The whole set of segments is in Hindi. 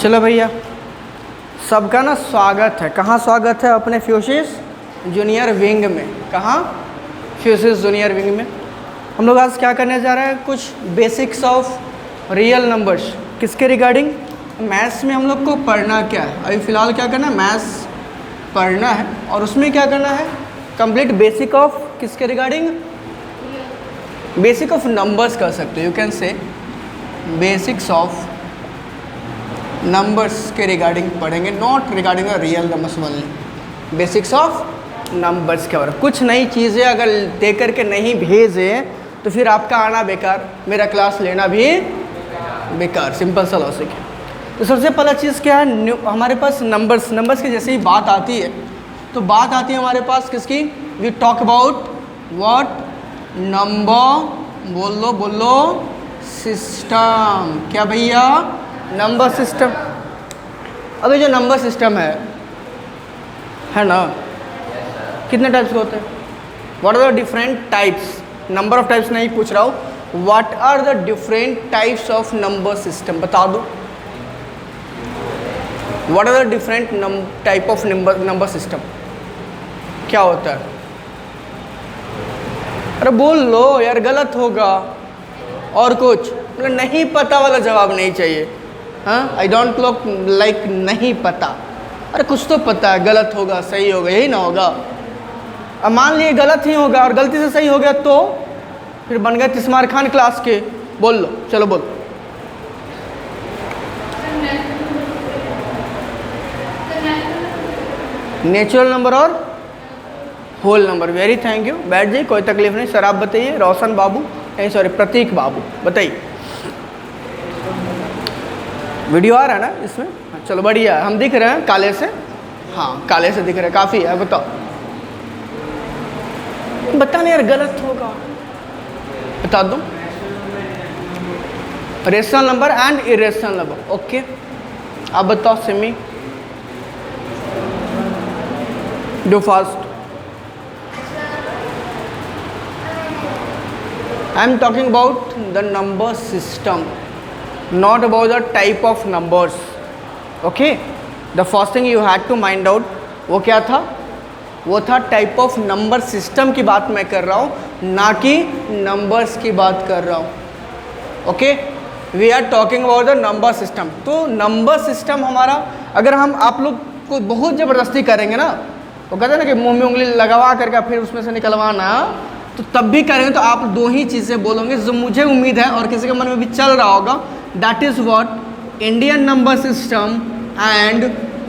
चलो भैया, सबका ना स्वागत है। कहाँ स्वागत है? अपने फ्यूसिस जूनियर विंग में। कहाँ? फ्यूसिस जूनियर विंग में। हम लोग आज क्या करने जा रहे हैं? कुछ बेसिक्स ऑफ रियल नंबर्स। किसके रिगार्डिंग? मैथ्स में हम लोग को पढ़ना क्या है? अभी फ़िलहाल क्या करना है? मैथ्स पढ़ना है। और उसमें क्या करना है? कंप्लीट बेसिक ऑफ किसके रिगार्डिंग? बेसिक ऑफ नंबर्स कर सकते हो। You can say basics of numbers के रिगार्डिंग पढ़ेंगे, not regarding real numbers only. Basics of numbers के बारे में कुछ नई चीज़ें अगर दे करके नहीं भेजे तो फिर आपका आना बेकार, मेरा क्लास लेना भी बेकार। सिंपल सा लॉजिक है। तो सबसे पहला चीज़ क्या है? हमारे पास नंबर्स की जैसे ही बात आती है तो बात आती है हमारे पास किसकी? We talk about what? Number बोलो सिस्टम। क्या भैया? Number system. अभी जो नंबर सिस्टम है ना, कितने टाइप्स के होते हैं? What are the different types? Number of types नहीं पूछ रहा हूँ, what are the different types of number system बता दो। What are the different type of number system? क्या होता है? अरे बोल लो यार, गलत होगा। और कुछ मतलब नहीं पता वाला जवाब नहीं चाहिए। हाँ, आई डोंट लाइक नहीं पता। अरे कुछ तो पता है, गलत होगा सही होगा, यही ना होगा। अब मान लिए गलत ही होगा और गलती से सही हो गया तो फिर बन गए तिस्मार खान क्लास के। बोल लो, चलो बोल। नेचुरल नंबर और whole number. Very thank you, बैठ जाइए, कोई तकलीफ नहीं। सर आप बताइए, रोशन बाबू नहीं सॉरी प्रतीक बाबू बताइए। वीडियो आ रहा है ना इसमें? चलो बढ़िया, हम दिख रहे हैं काले से? हाँ काले से दिख रहे हैं, काफ़ी है। बताओ, बता नहीं यार, गलत होगा बता दो। Rational number and irrational number. Okay, आप बताओ Simi, do fast. I am talking about the number system, not about the type of numbers. Okay, the first thing you had to find out वो क्या था? वो था टाइप ऑफ नंबर सिस्टम की बात मैं कर रहा हूँ, ना कि नंबर्स की बात कर रहा हूँ। Okay, we are talking about the number system. तो नंबर सिस्टम हमारा, अगर हम आप लोग को बहुत ज़बरदस्ती करेंगे ना, वो कहते हैं ना कि मुंह में उंगली लगवा करके फिर उसमें से निकलवाना, तो तब भी करेंगे तो आप दो ही चीज़ें बोलोगे जो मुझे उम्मीद है और किसी के मन में भी चल रहा होगा। That is what? Indian number system and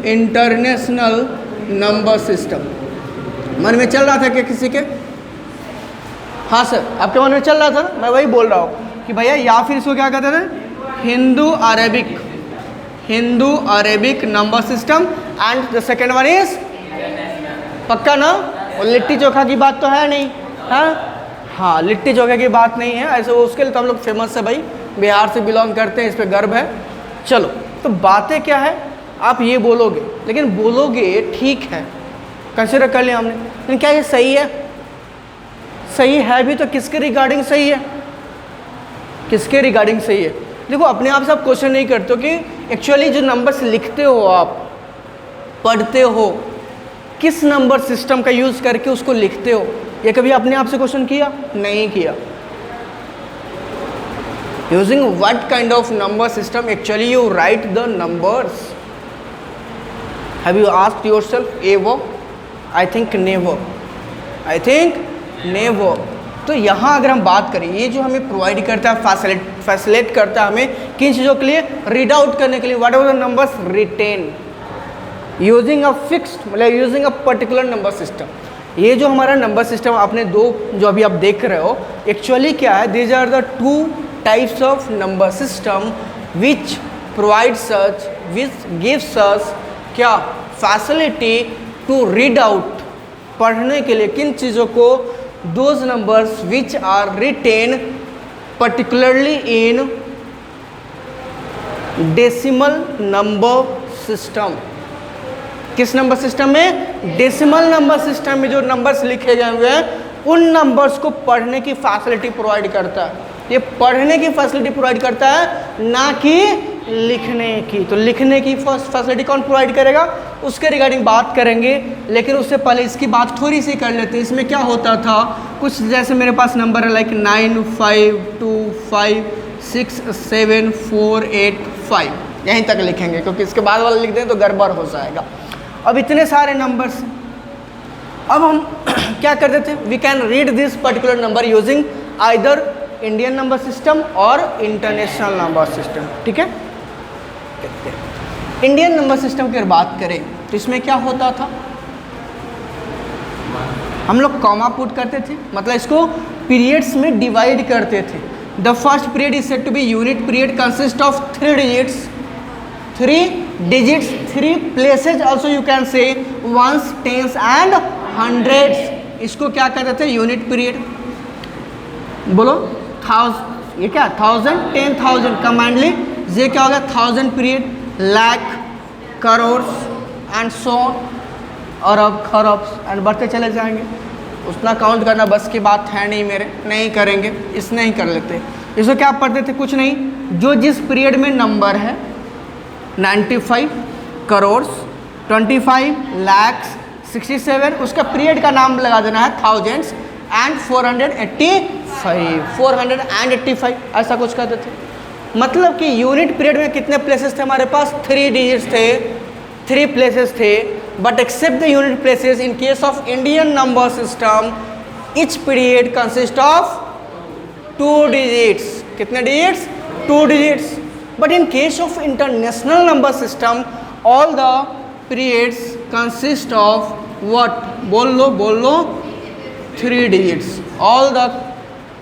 international number system. मन में चल रहा था क्या किसी के? हाँ सर, आपके मन में चल रहा था? मैं वही बोल रहा हूँ कि भैया, या फिर इसको क्या कहते हैं? Hindu Arabic number system. And the second one is, पक्का ना? और लिट्टी चोखा की बात तो है नहीं? हाँ, लिट्टी चोखे की बात नहीं है। ऐसे उसके लिए तो हम लोग फेमस है भाई, बिहार से बिलोंग करते हैं, इस पे गर्व है। चलो, तो बातें क्या है? आप ये बोलोगे, लेकिन बोलोगे ठीक है, कंसिडर कर लिया हमने, लेकिन क्या ये सही है? सही है भी तो किसके रिगार्डिंग सही है? किसके रिगार्डिंग सही है? देखो, अपने आप से आप क्वेश्चन नहीं करते हो कि एक्चुअली जो नंबर्स लिखते हो, आप पढ़ते हो, किस नंबर सिस्टम का यूज़ करके उसको लिखते हो? ये कभी अपने आप से क्वेश्चन किया? नहीं किया। Using what kind of number system actually you right the numbers? Have you asked yourself ever? I think never. तो यहाँ अगर हम बात करें, ये जो हमें प्रोवाइड करता है, फैसिलेट करता है हमें किन चीज़ों के लिए? रीड आउट करने के लिए। What are the numbers written using a fixed, मतलब using a particular number system. ये जो हमारा नंबर सिस्टम आपने दो जो अभी आप देख रहे हो, एक्चुअली क्या है? These are the two types of number system which provide such, which gives us क्या? फैसिलिटी टू रीड आउट, पढ़ने के लिए किन चीज़ों को? Those numbers which are written particularly in decimal number system. किस नंबर सिस्टम में? डेसिमल नंबर सिस्टम में जो नंबर्स लिखे गए हुए हैं उन नंबर्स को पढ़ने की फैसिलिटी प्रोवाइड करता है। ये पढ़ने की फैसिलिटी प्रोवाइड करता है, ना कि लिखने की। तो लिखने की फर्स्ट फैसिलिटी कौन प्रोवाइड करेगा, उसके रिगार्डिंग बात करेंगे। लेकिन उससे पहले इसकी बात थोड़ी सी कर लेते हैं। इसमें क्या होता था, कुछ जैसे मेरे पास नंबर है लाइक 9 5 2 5 6 7 4 8 5, यहीं तक लिखेंगे क्योंकि इसके बाद वाला लिख दें तो गड़बड़ हो जाएगा। अब इतने सारे नंबर्स, अब हम क्या करते थे, we can read this particular number using either Indian number system और इंटरनेशनल नंबर सिस्टम। ठीक है, इंडियन नंबर सिस्टम की अगर बात करें तो इसमें क्या होता था, हम लोग कॉमा पुट करते थे, मतलब इसको पीरियड्स में डिवाइड करते थे। The first period is said to be unit period, consist of 3 digits, 3 places also you can say, ones, tens and hundreds। इसको क्या कहते थे, यूनिट पीरियड। बोलो, ये क्या, 1000, 10,000 कमांडली, ये क्या होगा, 1000 period, lakh, crore and so और अब खरब्स एंड बढ़ते चले जाएंगे। उतना काउंट करना बस की बात है नहीं मेरे, नहीं करेंगे, इसने ही कर लेते। इसको क्या पढ़ते थे, कुछ नहीं, जो जिस पीरियड में नंबर है 95 करोड़, 25 लाख, 67, उसका पीरियड का नाम लगा देना है थाउजेंड्स एंड 485, ऐसा कुछ कहते थे। मतलब कि यूनिट पीरियड में कितने प्लेसेस थे हमारे पास, 3 digits थे, 3 places थे। But except the unit places, in case of Indian number system each period consists of 2 digits। कितने digits, 2 digits। But in case of international number system, all the periods consist of what? बोल लो 3 digits। All the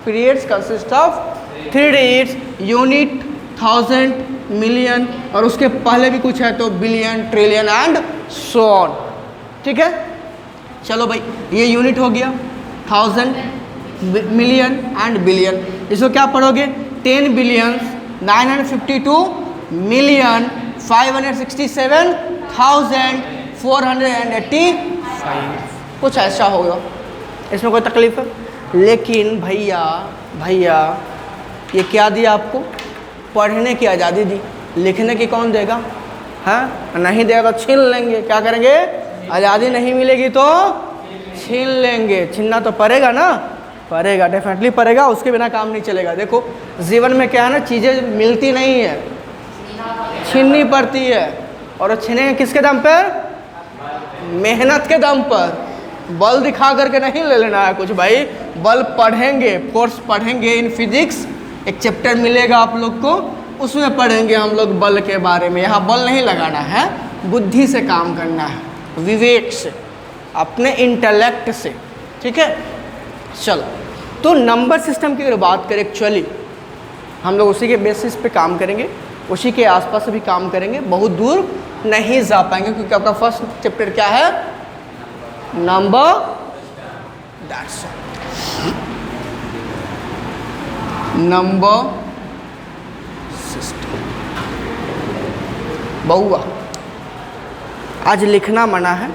periods consist of 3 digits, unit, thousand, million और उसके पहले भी कुछ है तो billion, trillion and so on. ठीक है, चलो भाई, ये यूनिट हो गया, 1000, मिलियन एंड बिलियन। इसको क्या पढ़ोगे, 10 बिलियन 952 मिलियन 567,485, कुछ ऐसा होगा। इसमें कोई तकलीफ है? लेकिन भैया ये क्या दिया आपको, पढ़ने की आज़ादी दी, लिखने की कौन देगा? हाँ, नहीं देगा तो छीन लेंगे। क्या करेंगे, आज़ादी नहीं मिलेगी तो छीन लेंगे। छीनना तो पड़ेगा ना, पड़ेगा, डेफिनेटली पड़ेगा, उसके बिना काम नहीं चलेगा। देखो जीवन में क्या है ना, चीज़ें मिलती नहीं है, छीननी पड़ती है। और छीनेंगे किसके दम पर, मेहनत के दम पर। बल दिखा करके नहीं ले लेना है कुछ भाई, बल पढ़ेंगे, कोर्स पढ़ेंगे इन फिजिक्स, एक चैप्टर मिलेगा आप लोग को, उसमें पढ़ेंगे हम लोग बल के बारे में। यहाँ बल नहीं लगाना है, बुद्धि से काम करना है, विवेक से, अपने इंटेलेक्ट से। ठीक है, चलो, तो नंबर सिस्टम की अगर बात करें, एक्चुअली हम लोग उसी के बेसिस पे काम करेंगे, उसी के आसपास भी काम करेंगे, बहुत दूर नहीं जा पाएंगे क्योंकि आपका फर्स्ट चैप्टर क्या है, नंबर। That's number system. बहुआ आज लिखना मना है,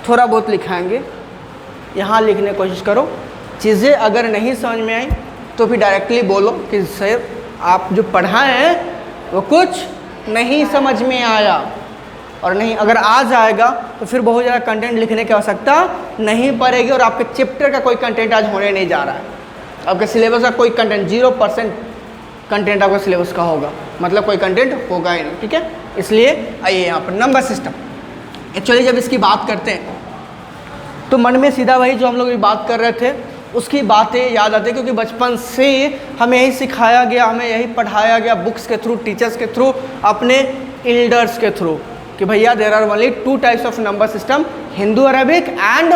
थोड़ा बहुत लिखाएंगे, यहाँ लिखने की कोशिश करो। चीज़ें अगर नहीं समझ में आई तो फिर डायरेक्टली बोलो कि सर आप जो पढ़ाए हैं वो कुछ नहीं समझ में आया। और नहीं, अगर आ जाएगा तो फिर बहुत ज़्यादा कंटेंट लिखने की आवश्यकता नहीं पड़ेगी और आपके चैप्टर का कोई कंटेंट आज होने नहीं जा रहा है। आपके सिलेबस का कोई कंटेंट 0% कंटेंट आपका सिलेबस का होगा, मतलब कोई कंटेंट होगा ही नहीं। ठीक है, इसलिए आइए यहाँ पर नंबर सिस्टम। एक्चुअली जब इसकी बात करते हैं तो मन में सीधा वही जो हम लोग बात कर रहे थे उसकी बातें याद आती है, क्योंकि बचपन से हमें यही सिखाया गया, हमें यही पढ़ाया गया, बुक्स के थ्रू, टीचर्स के थ्रू, अपने एल्डर्स के थ्रू, कि भैया there are only 2 types of number system, Hindu Arabic and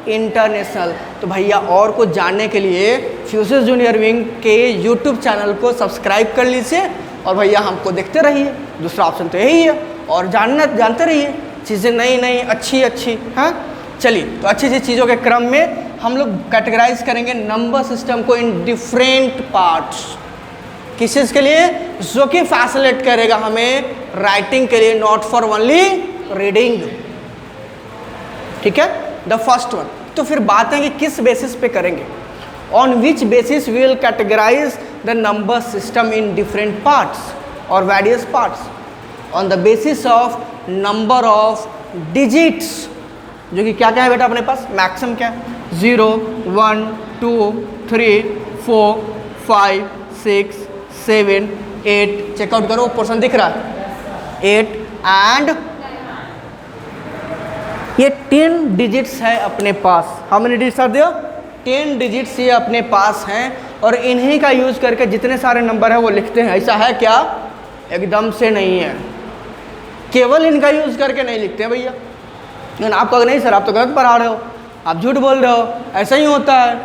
international. तो भैया और कुछ जानने के लिए फ्यूचर जूनियर विंग के यूट्यूब चैनल को सब्सक्राइब कर लीजिए और भैया हमको देखते रहिए, दूसरा ऑप्शन तो यही है। और जानते रहिए चीज़ें नई अच्छी। हाँ, चलिए, तो अच्छी चीज़ों के क्रम में हम लोग कैटेगराइज करेंगे नंबर सिस्टम को इन डिफरेंट पार्ट्स। किस चीज़ के लिए, जो कि फैसिलिटेट करेगा हमें राइटिंग के लिए, नॉट फॉर ओनली रीडिंग। ठीक है, द फर्स्ट वन। तो फिर बात है कि किस बेसिस पे करेंगे, on which basis we will categorise the number system in different parts और various parts on the basis of number of digits, जो कि क्या क्या है बेटा अपने पास, मैक्सिमम क्या है 0 1 2 3 4 5 6 7 8, चेकआउट करो पोर्शन दिख रहा है 8 एंड ये 10 डिजिट्स है अपने पास। How many digits are there, 10 digits ये अपने पास हैं और इन्हीं का यूज करके जितने सारे नंबर है वो लिखते हैं। ऐसा है क्या, एकदम से नहीं है, केवल इनका यूज करके नहीं लिखते हैं भैया। लेकिन आप कहोगे नहीं सर आप तो गलत पढ़ा रहे हो, आप झूठ बोल रहे हो, ऐसा ही होता है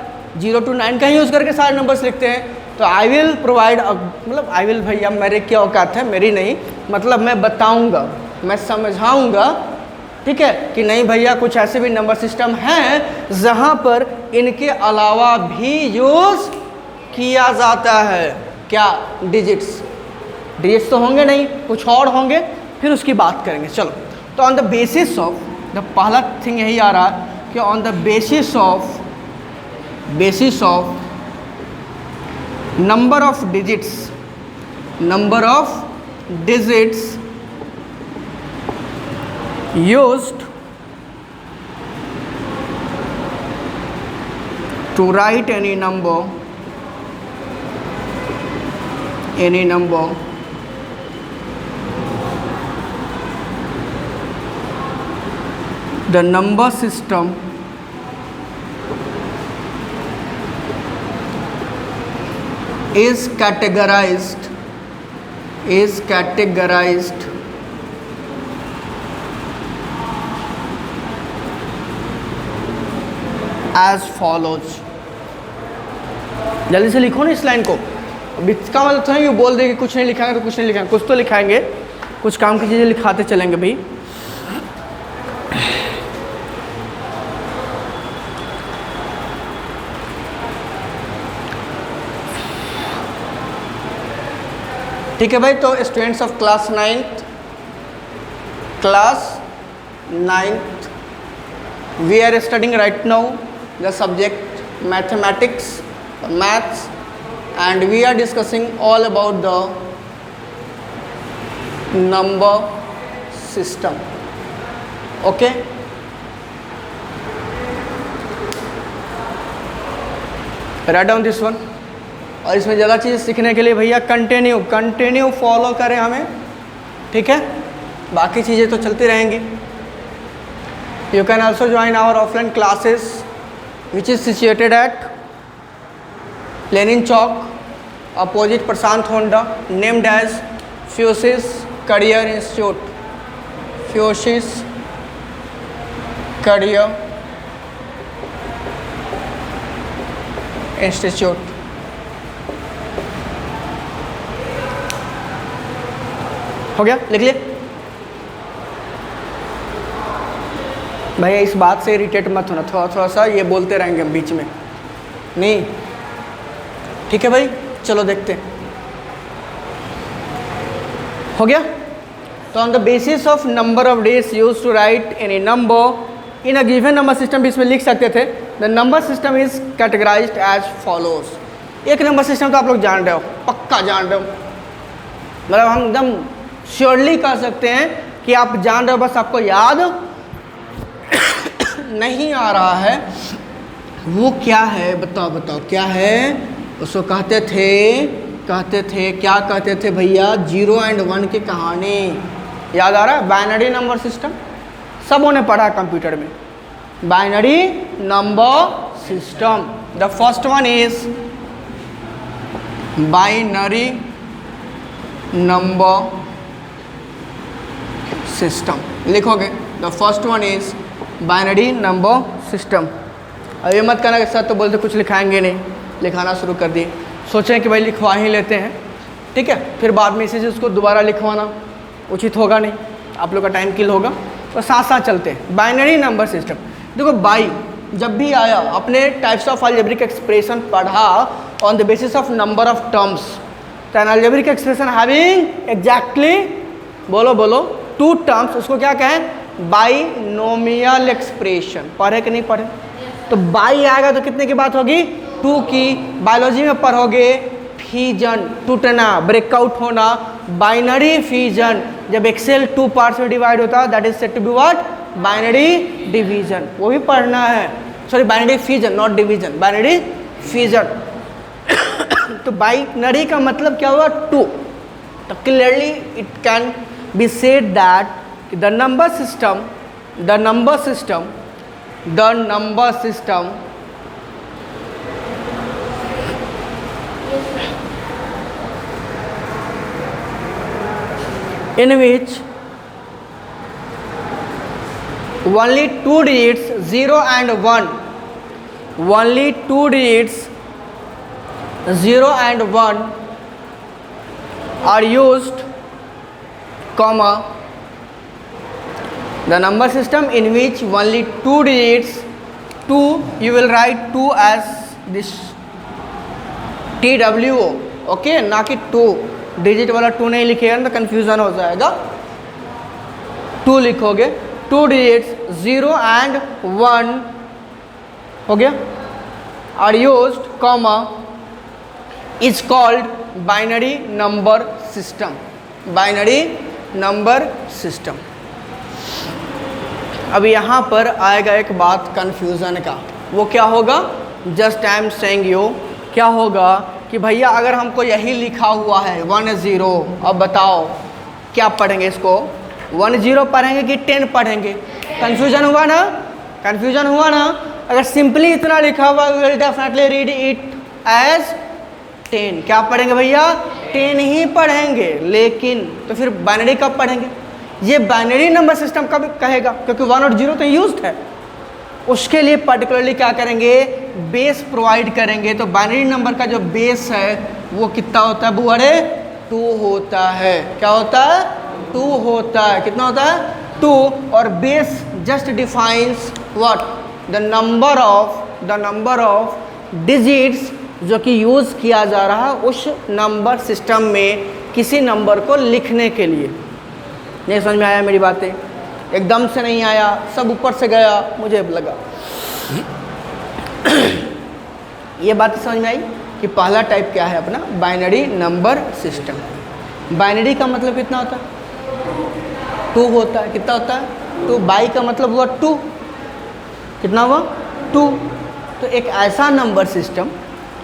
0 to 9 का यूज करके सारे नंबर्स लिखते हैं। तो आई विल प्रोवाइड, मतलब आई विल भैया मेरे क्या औकात है, मेरी नहीं, मतलब मैं बताऊंगा, मैं समझाऊंगा, ठीक है कि नहीं भैया कुछ ऐसे भी नंबर सिस्टम हैं जहां पर इनके अलावा भी यूज किया जाता है। क्या, डिजिट्स तो होंगे नहीं, कुछ और होंगे, फिर उसकी बात करेंगे। चलो, तो on the basis of the पहला थिंग यही आ रहा कि on the basis of number of digits used to write any number the number system is categorized as follows। जल्दी से लिखो ना इस लाइन को। अब इसका मतलब तो है ये बोल दे कि कुछ नहीं लिखाएंगे तो कुछ नहीं लिखाएंगे, कुछ तो लिखाएंगे, कुछ काम की चीज़ें लिखाते चलेंगे भाई। ठीक है भाई, तो students of class ninth we are studying right now the subject mathematics, maths, and we are discussing all about the number system. Okay, write down this one. और इसमें ज़्यादा चीज़ सीखने के लिए भैया कंटिन्यू फॉलो करें हमें, ठीक है, बाकी चीज़ें तो चलती रहेंगी। You can also join our offline classes which is situated at Lenin Chowk opposite Prashant Honda, named as Physis career institute, Physis career institute. हो गया, लिख लिए भैया। इस बात से इरिटेट मत होना, थोड़ा सा ये बोलते रहेंगे हम बीच में नहीं, ठीक है भाई। चलो देखते हैं, हो गया। तो on the basis of number of days use to write any number in a given number system भी इसमें लिख सकते थे। The number system is categorised as follows. एक नंबर सिस्टम तो आप लोग जान रहे हो, पक्का जान रहे हो, मतलब हम एकदम श्योरली कह सकते हैं कि आप जान रहे हो, बस आपको याद नहीं आ रहा है वो क्या है। बताओ क्या है उसको कहते थे क्या कहते थे भैया, 0 and 1 की कहानी याद आ रहा है। बाइनरी नंबर सिस्टम सबों ने पढ़ा कंप्यूटर में, binary number system. The first one is binary number system, लिखोगे the first one is binary number system. अब ये मत करना कि सर तो बोलते कुछ लिखाएंगे नहीं, लिखाना शुरू कर दिए, सोचें कि भाई लिखवा ही लेते हैं, ठीक है, फिर बाद में इसी चीज़ को दोबारा लिखवाना उचित होगा नहीं, आप लोग का टाइम किल होगा। तो साथ साथ चलते हैं। बाइनरी नंबर सिस्टम, देखो बाई जब भी आया अपने टाइप्स ऑफ अलजेब्रिक एक्सप्रेशन पढ़ा on the basis of number of terms. तो an algebraic expression having exactly बोलो 2 टर्म्स, उसको क्या कहें, बाइनोमियल एक्सप्रेशन। पढ़े कि नहीं पढ़े? तो बाई आएगा तो कितने की बात होगी, 2 की। बायोलॉजी में पढ़ोगे फीजन, टूटना, ब्रेकआउट होना, बाइनरी फीजन, जब एक्सेल 2 पार्ट्स में डिवाइड होता है that is said to be what, binary division, वो भी पढ़ना है, sorry binary fission not division, binary fission. तो बाइनरी का मतलब क्या हुआ, 2। तो clearly it can be said that the number system in which only 2 digits 0 and 1, only 2 digits 0 and 1 are used, comma, the number system in which only 2 digits, 2 you will write 2 as this TWO, okay, ना कि 2 डिजिट वाला 2 नहीं लिखेगा तो कंफ्यूजन हो जाएगा, 2 लिखोगे, 2 डिजिट्स 0 एंड 1 हो गया, are used, comma, is called binary number system, binary number system. अब यहाँ पर आएगा एक बात कंफ्यूजन का, वो क्या होगा, just I am saying you, क्या होगा कि भैया अगर हमको यही लिखा हुआ है 1 0, अब बताओ क्या पढ़ेंगे इसको, 1 0 पढ़ेंगे कि 10 पढ़ेंगे, कंफ्यूजन हुआ ना, कंफ्यूजन हुआ ना। अगर सिंपली इतना लिखा हुआ will definitely read it as 10, क्या पढ़ेंगे भैया, 10 ही पढ़ेंगे, लेकिन तो फिर बाइनरी कब पढ़ेंगे, ये बाइनरी नंबर सिस्टम कब कहेगा, क्योंकि 1 और 0 तो यूज्ड है, उसके लिए पर्टिकुलरली क्या करेंगे, बेस प्रोवाइड करेंगे। तो बाइनरी नंबर का जो बेस है वो कितना होता है बुआरे, 2 होता है, क्या होता है, 2 होता है, कितना होता है, 2, और base just defines what, the number of digits जो कि यूज़ किया जा रहा है उस नंबर सिस्टम में किसी नंबर को लिखने के लिए। नहीं समझ में आया मेरी बातें, एकदम से नहीं आया, सब ऊपर से गया, मुझे लगा ये बात समझ में आई कि पहला टाइप क्या है अपना, बाइनरी नंबर सिस्टम। बाइनरी का मतलब कितना होता है, 2 होता है, कितना होता है, 2, बाई का मतलब हुआ 2, कितना हुआ, 2। तो एक ऐसा नंबर सिस्टम,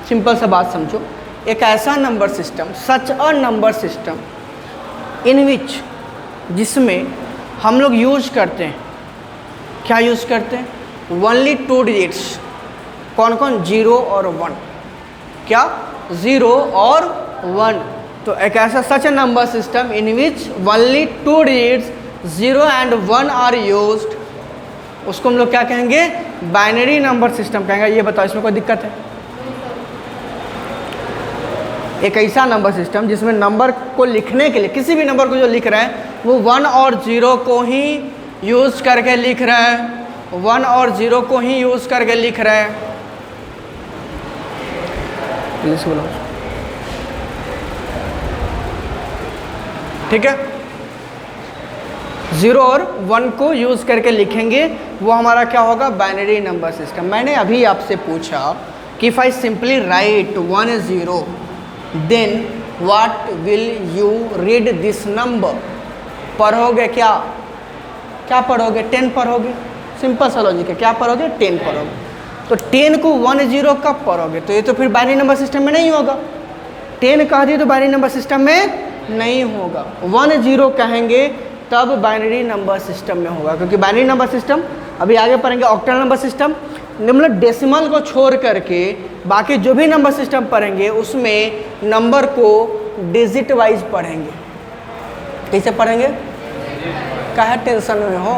सिंपल सा बात समझो, एक ऐसा number system, such a number system in which, जिसमें हम लोग यूज करते हैं, क्या यूज करते हैं, ओनली 2 डिजिट्स, कौन कौन, 0 और 1, क्या, 0 और 1। तो एक ऐसा such a number system in which only 2 digits 0 and 1 are used, उसको हम लोग क्या कहेंगे, बाइनरी नंबर सिस्टम कहेंगे। ये बताओ इसमें कोई दिक्कत है, एक ऐसा नंबर सिस्टम जिसमें नंबर को लिखने के लिए, किसी भी नंबर को जो लिख रहे हैं वो 1 और 0 को ही यूज़ करके लिख रहे हैं, 1 और 0 को ही यूज़ करके लिख रहे हैं। ठीक है, 0 और 1 को यूज़ करके लिखेंगे, वो हमारा क्या होगा, बाइनरी नंबर सिस्टम। मैंने अभी आपसे पूछा कि if I simply write 1 0 then what will you read this number, पढ़ोगे क्या, क्या पढ़ोगे, 10 पढ़ोगे, सिंपल सा लॉजिक है, क्या पढ़ोगे, 10 पढ़ोगे। तो 10 को 1 0 कब पढ़ोगे, तो ये तो फिर बाइनरी नंबर सिस्टम में नहीं होगा, 10 कह दिए तो बाइनरी नंबर सिस्टम में नहीं होगा, 1 0 कहेंगे तब बाइनरी नंबर सिस्टम में होगा, क्योंकि बाइनरी नंबर सिस्टम अभी आगे पढ़ेंगे, ऑक्टल नंबर सिस्टम, मतलब डेसिमल को छोड़ करके बाकी जो भी नंबर सिस्टम पढ़ेंगे उसमें नंबर को डिजिट वाइज पढ़ेंगे। कैसे पढ़ेंगे, काहे टेंशन में हो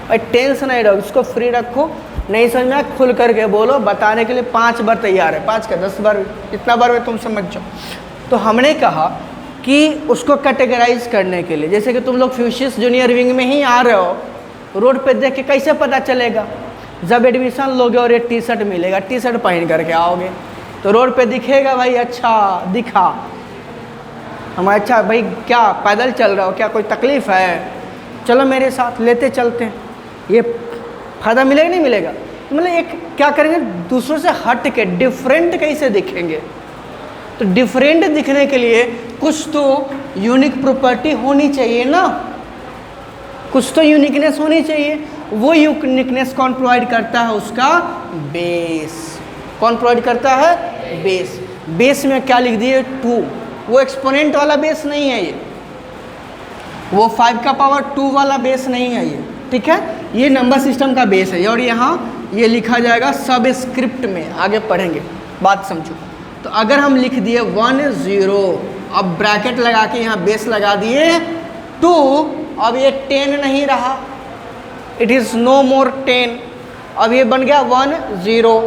भाई, टेंशन नहीं रहो, उसको फ्री रखो, नहीं समझ में खुल करके बोलो, बताने के लिए 5 बार तैयार है, 5 का 10 बार, इतना बार में तुम समझ जाओ। तो हमने कहा कि उसको कैटेगराइज करने के लिए, जैसे कि तुम लोग फ्यूशियस जूनियर विंग में ही आ रहे हो, रोड पे देख के कैसे पता चलेगा, जब एडमिशन लोगे और ये टी शर्ट मिलेगा, टी शर्ट पहन करके आओगे तो रोड पे दिखेगा भाई, अच्छा दिखा, हम अच्छा भाई क्या पैदल चल रहा हो, क्या कोई तकलीफ़ है, चलो मेरे साथ लेते चलते हैं, ये फ़ायदा मिलेगा नहीं मिलेगा। तो मतलब एक क्या करेंगे, दूसरों से हट के डिफरेंट कैसे दिखेंगे, तो डिफरेंट दिखने के लिए कुछ तो यूनिक प्रॉपर्टी होनी चाहिए ना, कुछ तो यूनिकनेस होनी चाहिए। वो यूनिकनेस कौन प्रोवाइड करता है? उसका बेस। कौन प्रोवाइड करता है? बेस। बेस में क्या लिख दिए? 2। वो एक्सपोनेंट वाला बेस नहीं है ये, वो 5 का पावर 2 वाला बेस नहीं है ये, ठीक है। ये नंबर सिस्टम का बेस है और यहाँ ये लिखा जाएगा सब स्क्रिप्ट में, आगे पढ़ेंगे, बात समझो। तो अगर हम लिख दिए 1 0, अब ब्रैकेट लगा के यहाँ बेस लगा दिए 2, अब ये 10 नहीं रहा, इट इज़ नो मोर 10, अब ये बन गया 1 0।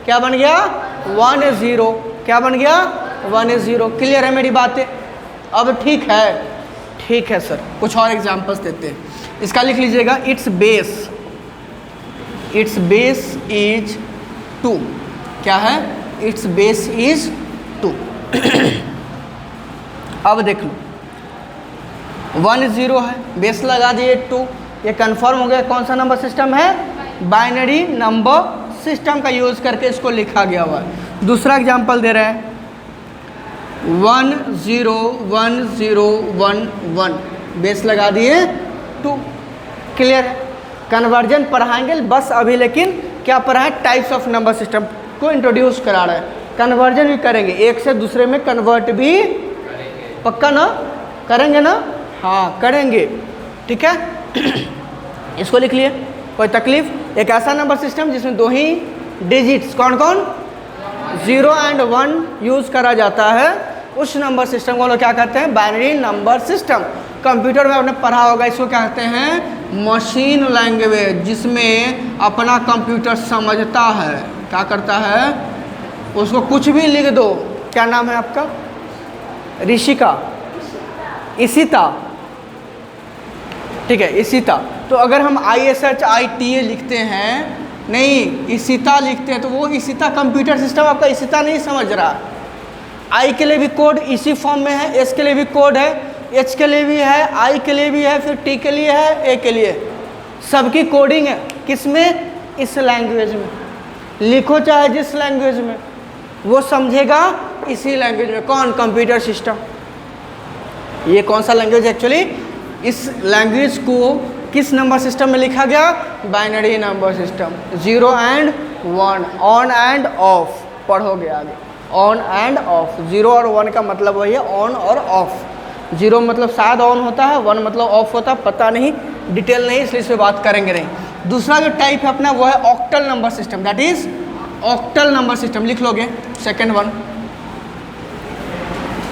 क्या बन गया? 1 0। क्या बन गया? 1 0। क्लियर है मेरी बातें? अब ठीक है, ठीक है सर। कुछ और एग्जांपल्स देते हैं। इसका लिख लीजिएगा, इट्स बेस इज 2। क्या है? It's base is 2। अब देख लो, 1 0 है, बेस लगा दिए 2, ये कंफर्म हो गया कौन सा नंबर सिस्टम है? बाइनरी नंबर सिस्टम का यूज करके इसको लिखा गया हुआ है। दूसरा एग्जांपल दे रहे हैं, 1 0 1 0 1 1, बेस लगा दिए 2। क्लियर है? कन्वर्जन पढ़ाएंगे बस अभी, लेकिन क्या पढ़ाएं? टाइप्स ऑफ नंबर सिस्टम को इंट्रोड्यूस करा रहे हैं। कन्वर्जन भी करेंगे, एक से दूसरे में कन्वर्ट भी पक्का ना करेंगे ना? हाँ करेंगे, ठीक है। इसको लिख लिए, कोई तकलीफ? एक ऐसा नंबर सिस्टम जिसमें 2 ही डिजिट्स, कौन कौन? 0 एंड 1 यूज करा जाता है, उस नंबर सिस्टम को लोग क्या कहते हैं? Binary number system. कंप्यूटर में आपने पढ़ा होगा, इसको क्या कहते हैं? मशीन लैंग्वेज, जिसमें अपना कंप्यूटर समझता है, क्या करता है? उसको कुछ भी लिख दो। क्या नाम है आपका? ऋषिका, इशिता, ठीक है, इशिता। तो अगर हम ISHITA लिखते हैं, नहीं इशिता लिखते हैं, तो वो इशिता कंप्यूटर सिस्टम आपका इशिता नहीं समझ रहा। आई के लिए भी कोड इसी फॉर्म में है, एस के लिए भी कोड है, एच के लिए भी है, आई के लिए भी है, फिर टी के लिए है, ए के लिए, सबकी कोडिंग है किसमें? इस लैंग्वेज में। लिखो चाहे जिस लैंग्वेज में, वो समझेगा इसी लैंग्वेज में। कौन? Computer system. ये कौन सा लैंग्वेज एक्चुअली? इस लैंग्वेज को किस नंबर सिस्टम में लिखा गया? Binary number system. 0 and 1, on end of. पढ़ोगे आगे, ऑन एंड ऑफ। 0 और 1 का मतलब वही है, ऑन और ऑफ। 0 मतलब शायद ऑन होता है, 1 मतलब ऑफ होता है, पता नहीं, डिटेल नहीं, इसलिए इस पर बात करेंगे नहीं। दूसरा जो टाइप है अपना वो है octal number system, that is octal number system. लिख लोगे second one,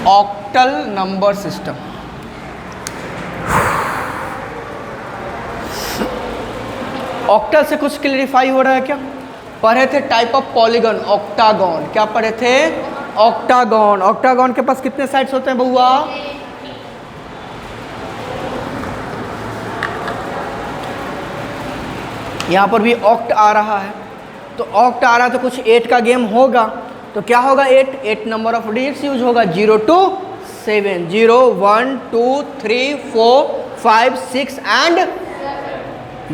octal number system. Octal से कुछ क्लियरिफाई हो रहा है क्या? पढ़े थे टाइप ऑफ पॉलीगन, ऑक्टागन। क्या पढ़े थे? ऑक्टागन। ऑक्टागन के पास कितने साइड्स होते हैं बउआ? यहाँ पर भी ऑक्ट आ रहा है, तो ऑक्ट आ रहा है तो कुछ 8 का गेम होगा। तो क्या होगा? 8 नंबर ऑफ डिजिट्स यूज होगा, 0 to 7, 0 1 2 3 4 5 6 and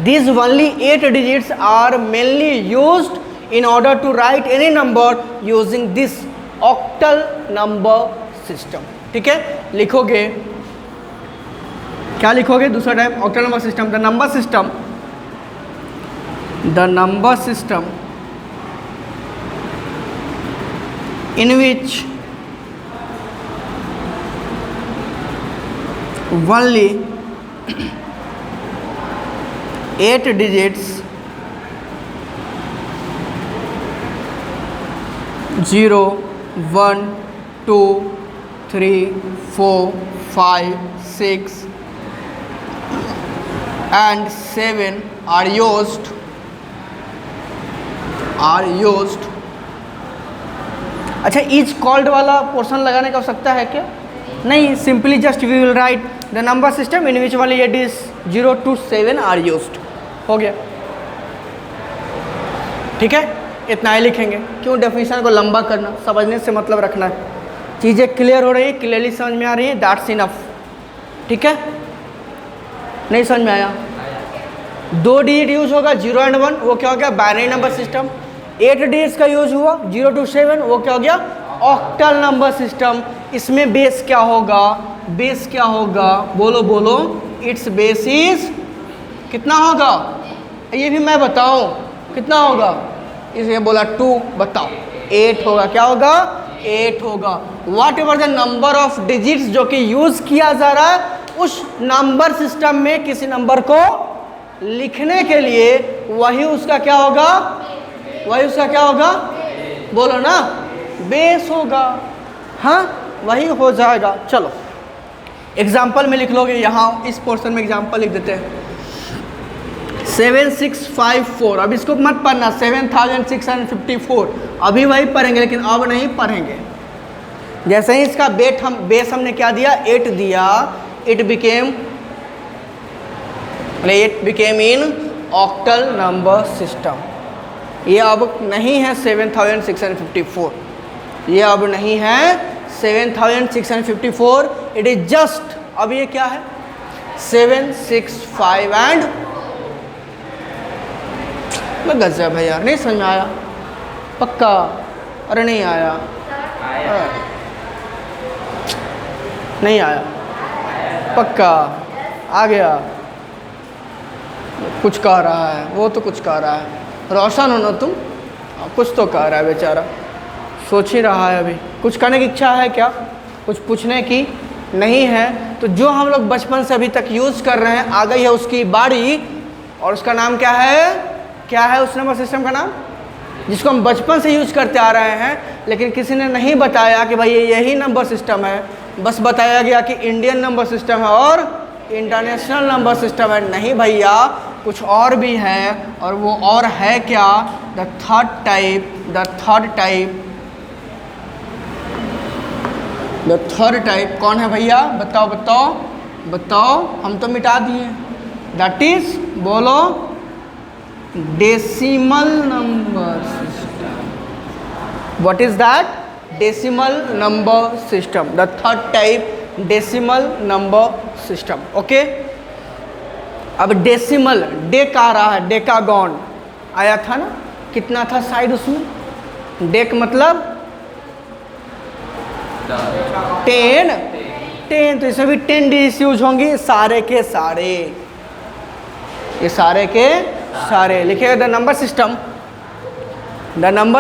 these only 8 digits are mainly used in order to write any number using this octal number system। ठीक है, लिखोगे क्या लिखोगे? दूसरा type octal number system, the number system in which only 8 digits 0 1 2 3 4 5 6 and 7 are used अच्छा, इज कॉल्ड वाला पोर्शन लगाने का आवश्यकता है क्या? नहीं, simply just we will write the number system in which वाली eight is 0 to 7 are used. हो गया, ठीक है, इतना ही लिखेंगे। क्यों डेफिनेशन को लंबा करना, समझने से मतलब रखना है। चीज़ें क्लियर हो रही है, क्लियरली समझ में आ रही है, दैट्स इनफ। ठीक है, नहीं समझ में आया? 2 डिजिट यूज होगा 0 and 1, वो क्या हो गया? Binary number system. 8 डिजिट्स का यूज हुआ 0 to 7, वो क्या हो गया? Octal number system. इसमें बेस क्या होगा, बेस क्या होगा, बोलो बोलो। इट्स बेस इज कितना होगा, ये भी मैं बताऊं कितना होगा। इसलिए बोला 2, बताओ 8 होगा। क्या होगा, 8 होगा। Whatever the number of digits जो कि यूज किया जा रहा है उस नंबर सिस्टम में किसी नंबर को लिखने के लिए, वही उसका क्या होगा, वही उसका क्या होगा, बोलो ना, बेस होगा। हाँ वही हो जाएगा। चलो एग्जाम्पल में लिख लोगे, यहाँ इस पोर्शन में एग्जाम्पल लिख देते हैं 7654। अब इसको मत पढ़ना 7654, अभी वही पढ़ेंगे लेकिन अब नहीं पढ़ेंगे। जैसे ही इसका बेस हमने क्या दिया, 8 दिया, it became in octal number system. ये अब नहीं है 7654, ये अब नहीं है 7654, इट इज जस्ट, अब ये क्या है 765 एंड गजब है यार, नहीं समझ में आया पक्का, अरे नहीं आया, नहीं आया पक्का, आ गया, कुछ कह रहा है वो तो कुछ कह रहा है, रोशन हो ना तुम, कुछ तो कह रहा है बेचारा, सोच ही रहा है अभी। कुछ करने की इच्छा है क्या, कुछ पूछने की नहीं है? तो जो हम लोग बचपन से अभी तक यूज़ कर रहे हैं, आ गई है उसकी बारी, और उसका नाम क्या है, क्या है उस नंबर सिस्टम का नाम जिसको हम बचपन से यूज करते आ रहे हैं, लेकिन किसी ने नहीं बताया कि भाई ये यही नंबर सिस्टम है। बस बताया गया कि इंडियन नंबर सिस्टम है और इंटरनेशनल नंबर सिस्टम है। नहीं भैया, कुछ और भी है, और वो और है क्या, द थर्ड टाइप कौन है भैया, बताओ बताओ बताओ, हम तो मिटा दिए। दैट इज, बोलो, decimal number system. What is that, decimal number system, the third type decimal number system. Okay, अब डेसिमल, डेक आ रहा है, डेकागॉन आया था ना, कितना था साइड उसमें, डेक मतलब 10, तो इसमें भी 10 डिजिट्स यूज होंगी, सारे के सारे, ये सारे के सारे लिखेगा। The number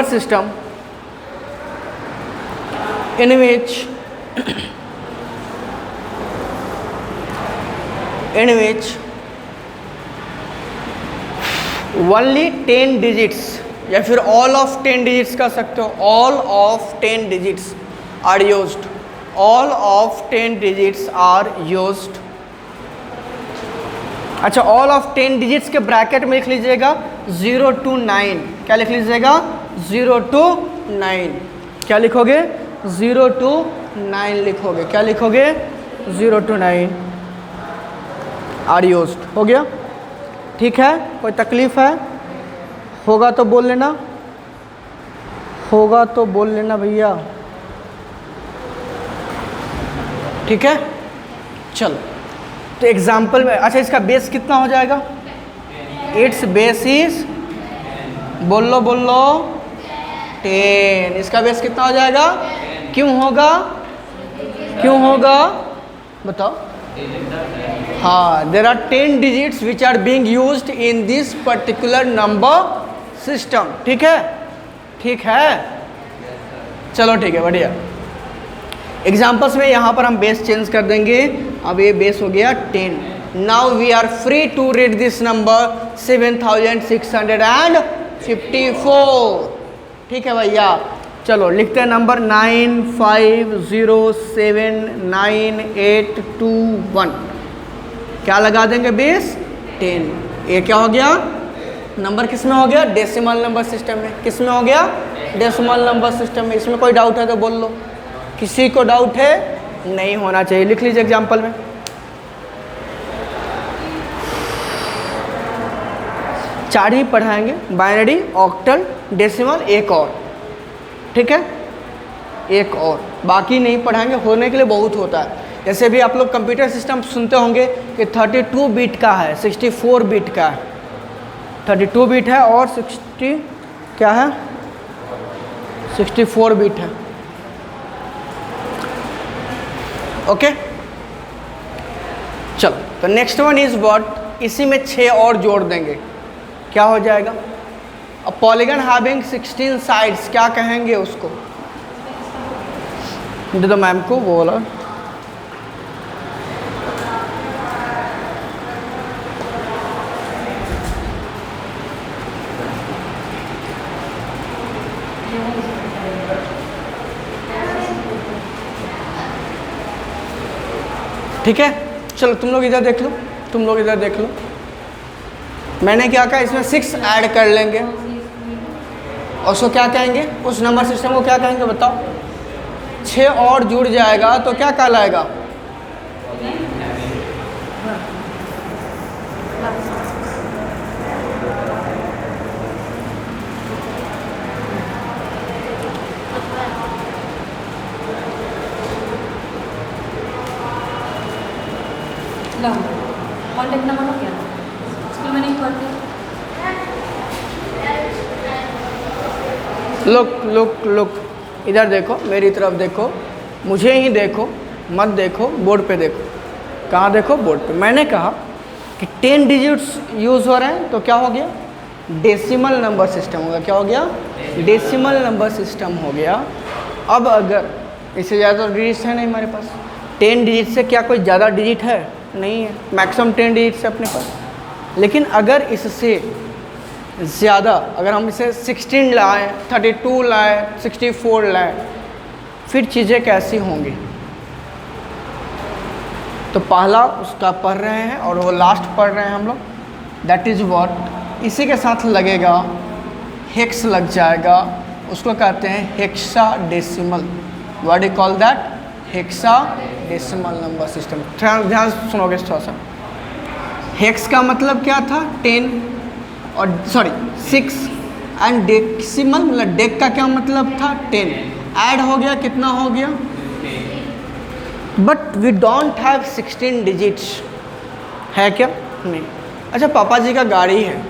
system in which only 10 digits, या फिर ऑल ऑफ 10 डिजिट्स कर सकते हो, all of 10 digits are used, all of 10 digits are used. अच्छा, ऑल ऑफ 10 डिजिट्स के ब्रैकेट में लिख लीजिएगा 0 to 9। क्या लिख लीजिएगा, 0 to 9। क्या लिखोगे, 0 to 9 लिखोगे। क्या लिखोगे, 0 to 9 आर यूज्ड। हो गया, ठीक है, कोई तकलीफ है, होगा तो बोल लेना, होगा तो बोल लेना भैया, ठीक है। चलो तो एग्जाम्पल में, अच्छा इसका बेस कितना हो जाएगा, इट्स बेस इज, बोलो बोलो, 10। इसका बेस कितना हो जाएगा, क्यों होगा, क्यों होगा बताओ। हाँ, there are 10 digits which are being used in this particular number system. ठीक है, ठीक है, चलो ठीक है, बढ़िया। एग्जाम्पल्स में यहाँ पर हम बेस चेंज कर देंगे। अब ये बेस हो गया 10। Now we are free to read this number 7654। ठीक है भैया, चलो लिखते हैं नंबर 95079821। क्या लगा देंगे, बेस 10। ये क्या हो गया, नंबर किस में हो गया, डेसिमल नंबर सिस्टम में। किस में हो गया, डेसिमल नंबर सिस्टम में। इसमें कोई डाउट है तो बोल लो, किसी को डाउट है, नहीं होना चाहिए। लिख लीजिए एग्जाम्पल में, चार ही पढ़ाएंगे, बाइनरी, ऑक्टल, डेसिमल, एक और, ठीक है, एक और, बाकी नहीं पढ़ाएंगे, होने के लिए बहुत होता है। जैसे भी आप लोग कंप्यूटर सिस्टम सुनते होंगे कि 32 बिट का है, 64 बिट का है, 32 बिट है और 64 बिट है। ओके चलो, तो नेक्स्ट वन इज व्हाट, इसी में 6 और जोड़ देंगे, क्या हो जाएगा? अब पॉलीगन हैविंग 16 साइड्स, क्या कहेंगे उसको? दे दो मैम को, वो वाला। ठीक है, चलो तुम लोग इधर देख लो, तुम लोग इधर देख लो। मैंने क्या कहा, इसमें 6 ऐड कर लेंगे, और उसको क्या कहेंगे, उस नंबर सिस्टम को क्या कहेंगे बताओ? 6 और जुड़ जाएगा तो क्या कहलाएगा? कॉन्टेक्ट नंबर हो क्या? स्कूल में नहीं पढ़ते? लुक इधर देखो, मेरी तरफ देखो, मुझे ही देखो, मत देखो बोर्ड पे देखो। कहाँ देखो? बोर्ड पे। मैंने कहा कि 10 डिजिट्स यूज़ हो रहे हैं तो क्या हो गया? डेसिमल नंबर सिस्टम होगा। क्या हो गया? डेसिमल नंबर सिस्टम हो गया। अब अगर इससे ज़्यादा डिजिट्स है नहीं हमारे पास, 10 डिजिट से क्या कोई ज़्यादा डिजिट है? नहीं है, मैक्सिमम 10 डिजिट्स है अपने पास। लेकिन अगर इससे ज़्यादा, अगर हम इसे 16 लाएँ, 32 लाएँ, 64 लाएँ, फिर चीज़ें कैसी होंगी? तो पहला उसका पढ़ रहे हैं और वो लास्ट पढ़ रहे हैं हम लोग, दैट इज़ व्हाट। इसी के साथ लगेगा हेक्स लग जाएगा, उसको कहते हैं hexadecimal. What do call that? Hexadecimal number system. ध्यान सुनोगे थोड़ा सा। हेक्स का मतलब क्या था? 10 और 6 एंड डेसिमल मतलब डेक का क्या मतलब था? 10। ऐड हो गया, कितना हो गया? But we don't have 16 digits, है क्या? नहीं। अच्छा, पापा जी का गाड़ी है,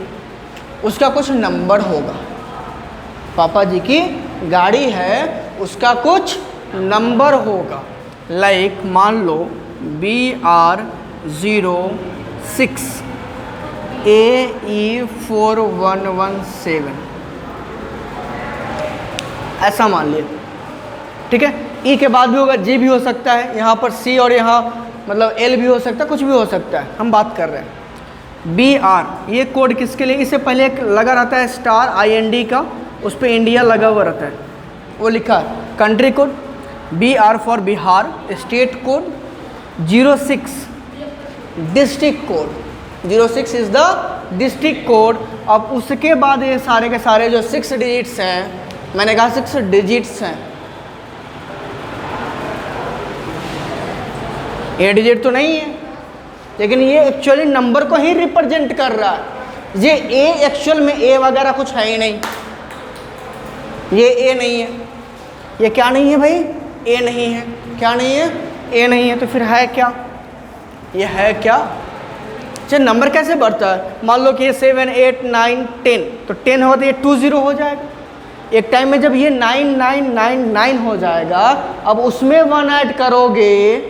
उसका कुछ नंबर होगा। पापा जी की गाड़ी है, उसका कुछ नंबर होगा। लाइक मान लो BR06 AE4117, ऐसा मान लिया। ठीक है, ई के बाद भी होगा, जी भी हो सकता है, यहाँ पर सी और यहाँ मतलब एल भी हो सकता है, कुछ भी हो सकता है। हम बात कर रहे हैं BR, ये कोड किसके लिए? इससे पहले एक लगा रहता है स्टार IND का, उस पर इंडिया लगा हुआ रहता है, वो लिखा है country code. BR for Bihar, state code 06, district code 06 is the district code. अब उसके बाद ये सारे के सारे जो 6 डिजिट्स हैं, मैंने कहा 6 डिजिट्स हैं, 8 डिजिट तो नहीं है, लेकिन ये एक्चुअली नंबर को ही रिप्रेजेंट कर रहा है। ये ए एक्चुअल में ए वगैरह कुछ है ही नहीं, ये ए नहीं है, ये क्या नहीं है भाई? ए नहीं है। क्या नहीं है? ए नहीं है। तो फिर है क्या? ये है क्या? अच्छा, नंबर कैसे बढ़ता है? मान लो कि ये 7 8 9 10, तो 10 हो तो ये 20 हो जाएगा। एक टाइम में जब ये 9999 हो जाएगा, अब उसमें 1 ऐड करोगे,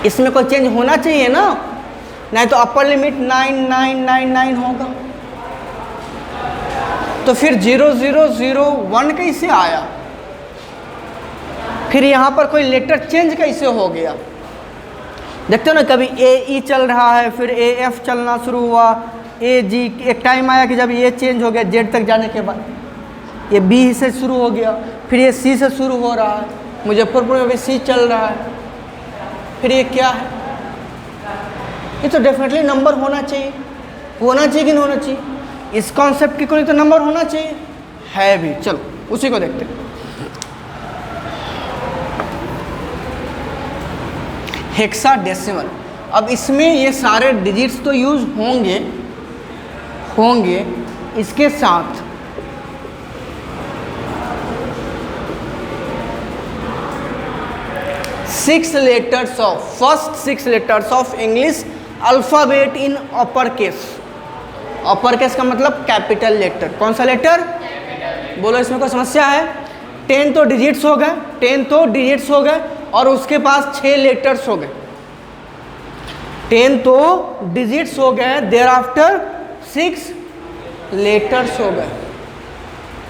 इसमें कोई चेंज होना चाहिए ना, नहीं तो अपर लिमिट 9999 होगा। तो फिर 0001 कैसे आया? फिर यहाँ पर कोई लेटर चेंज कैसे हो गया? देखते हो ना, कभी AE चल रहा है, फिर AF चलना शुरू हुआ, AG, एक टाइम आया कि जब ये चेंज हो गया Z तक जाने के बाद, ये B से शुरू हो गया, फिर ये C से शुरू हो रहा है, मुजफ्फरपुर में भी C चल रहा है, फिर ये क्या है? ये तो डेफिनेटली नंबर होना चाहिए। होना चाहिए कि नहीं होना चाहिए? इस कॉन्सेप्ट की कोई तो नंबर होना चाहिए, है भी। चलो उसी को देखते हैं। हेक्साडेसिमल। अब इसमें ये सारे डिजिट्स तो यूज होंगे, इसके साथ first 6 letters of English alphabet in upper case. Upper case का मतलब कैपिटल लेटर। कौन सा लेटर? बोलो, इसमें कोई समस्या है? 10 तो डिजिट्स हो गए, 10 तो डिजिट्स हो गए और उसके पास 6 लेटर्स हो गए। 10 तो डिजिट्स हो गए, देयर आफ्टर 6 लेटर्स हो गए।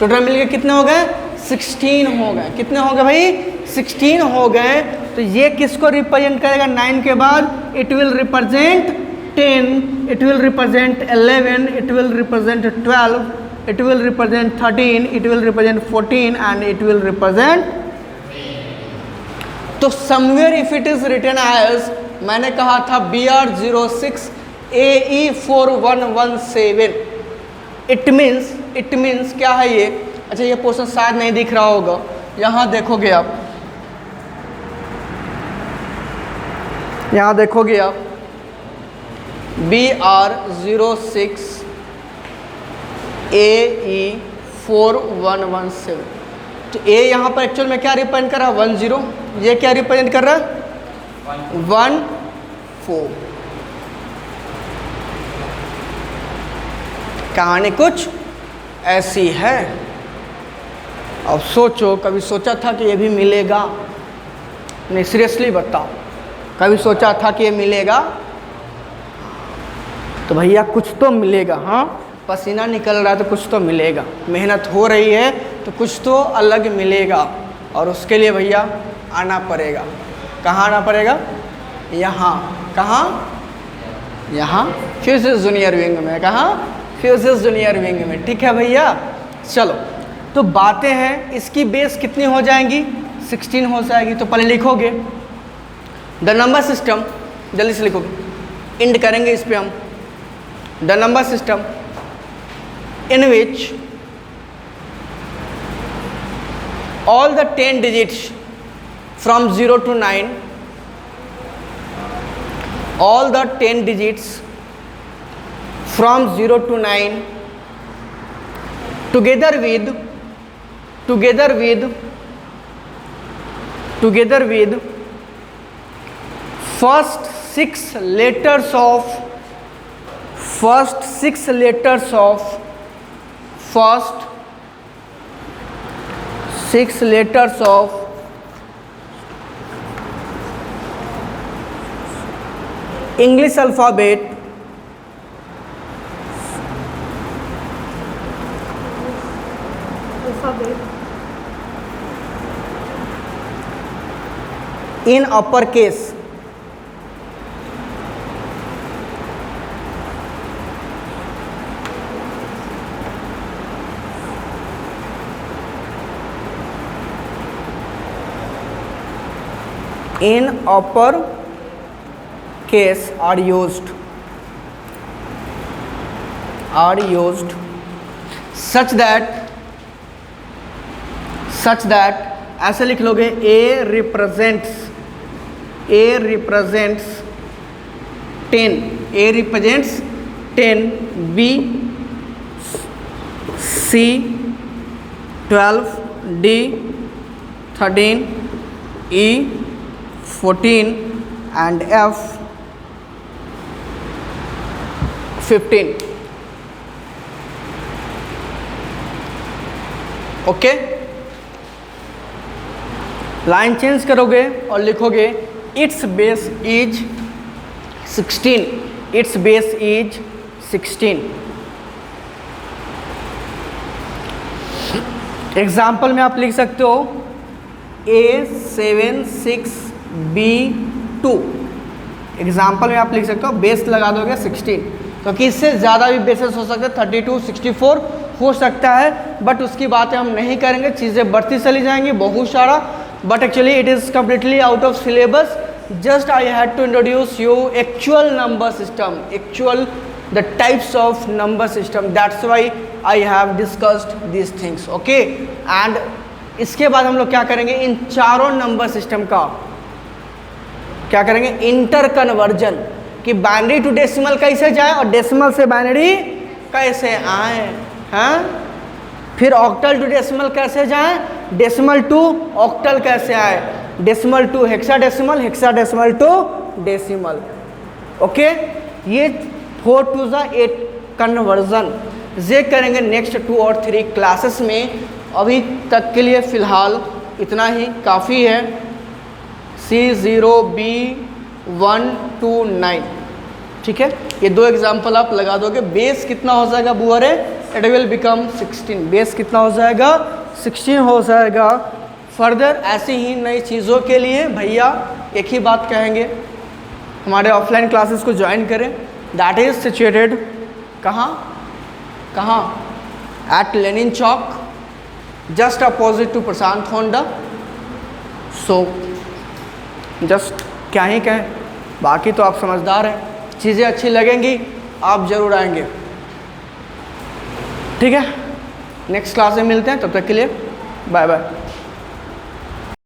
टोटल मिलके कितने हो गए? 16 हो गए। कितने हो गए भाई? 16 हो गए। तो ये किसको रिप्रेजेंट करेगा? 9 के बाद it will represent 10, it will represent 11, it will represent 12, it will represent 13, it will represent 14 and it will represent। तो somewhere if it is written as, मैंने कहा था BR06 AE4117, it means क्या है ये? अच्छा ये पोर्शन शायद नहीं दिख रहा होगा, यहाँ देखोगे आप, यहाँ देखोगे आप BR06 AE4117। तो A यहाँ पर एक्चुअल में क्या रिप्रेजेंट कर रहा है? 10। ये क्या रिप्रेजेंट कर रहा है? 14। कहानी कुछ ऐसी है। अब सोचो, कभी सोचा था कि ये भी मिलेगा? नहीं, सीरियसली बताओ, कभी सोचा था कि ये मिलेगा? तो भैया कुछ तो मिलेगा। हाँ, पसीना निकल रहा है तो कुछ तो मिलेगा, मेहनत हो रही है तो कुछ तो अलग मिलेगा, और उसके लिए भैया आना पड़ेगा। कहाँ आना पड़ेगा? यहाँ। कहाँ? यहाँ फ्यूचर्स जूनियर विंग में। कहाँ? फ्यूचर्स जूनियर विंग में। ठीक है भैया, चलो। तो बातें हैं, इसकी बेस कितनी हो जाएंगी? 16 हो जाएगी। तो पहले लिखोगे द नंबर सिस्टम, जल्दी से लिखोगे, इंड करेंगे इस पर हम। The number system in which all the 10 digits from 0 to 9, all the 10 digits from 0 to 9 together with first 6 letters of English alphabet in uppercase, in upper case are used such that ऐसे लिख लोगे A represents 10, A represents 10, B C 12, D 13, E 14 and F 15। Okay, line change करोगे और लिखोगे it's base is 16, it's base is 16। Example में आप लिख सकते हो A76B2। एग्जाम्पल में आप लिख सकते हो, बेस लगा दोगे 16, क्योंकि इससे ज़्यादा भी बेसेस हो सकते हैं, 32, 64 हो सकता है, बट उसकी बातें हम नहीं करेंगे, चीज़ें बढ़ती चली जाएंगी बहुत सारा, but actually it is completely out of syllabus. Just I had to introduce you actual number system, actual the types of number system, that's why I have discussed this things. Okay, and इसके बाद हम लोग क्या करेंगे, इन चारों नंबर सिस्टम का क्या करेंगे, इंटर कन्वर्जन, कि बाइनरी टू डेसिमल कैसे जाए और डेसिमल से बाइनरी कैसे आए, हाँ, फिर ऑक्टल टू डेसिमल कैसे जाए, डेसिमल टू ऑक्टल कैसे आए, decimal to hexadecimal, hexadecimal to decimal. Okay, ये 4 to 8 कन्वर्जन ये करेंगे नेक्स्ट 2 और 3 क्लासेस में। अभी तक के लिए फ़िलहाल इतना ही काफ़ी है। C0B129, ठीक है। ये दो एग्जाम्पल आप लगा दोगे, बेस कितना हो जाएगा बुआरे, इट विल बिकम 16, बेस कितना हो जाएगा 16 हो जाएगा। फर्दर ऐसी ही नई चीज़ों के लिए भैया एक ही बात कहेंगे, हमारे ऑफलाइन क्लासेस को ज्वाइन करें। दैट इज़ सिचुएटेड कहाँ at Lenin Chowk, just opposite to Prashant Honda. So just क्या ही कहें, बाकी तो आप समझदार हैं, चीज़ें अच्छी लगेंगी आप ज़रूर आएंगे, ठीक है। नेक्स्ट क्लास में मिलते हैं, तब तक के लिए बाय बाय।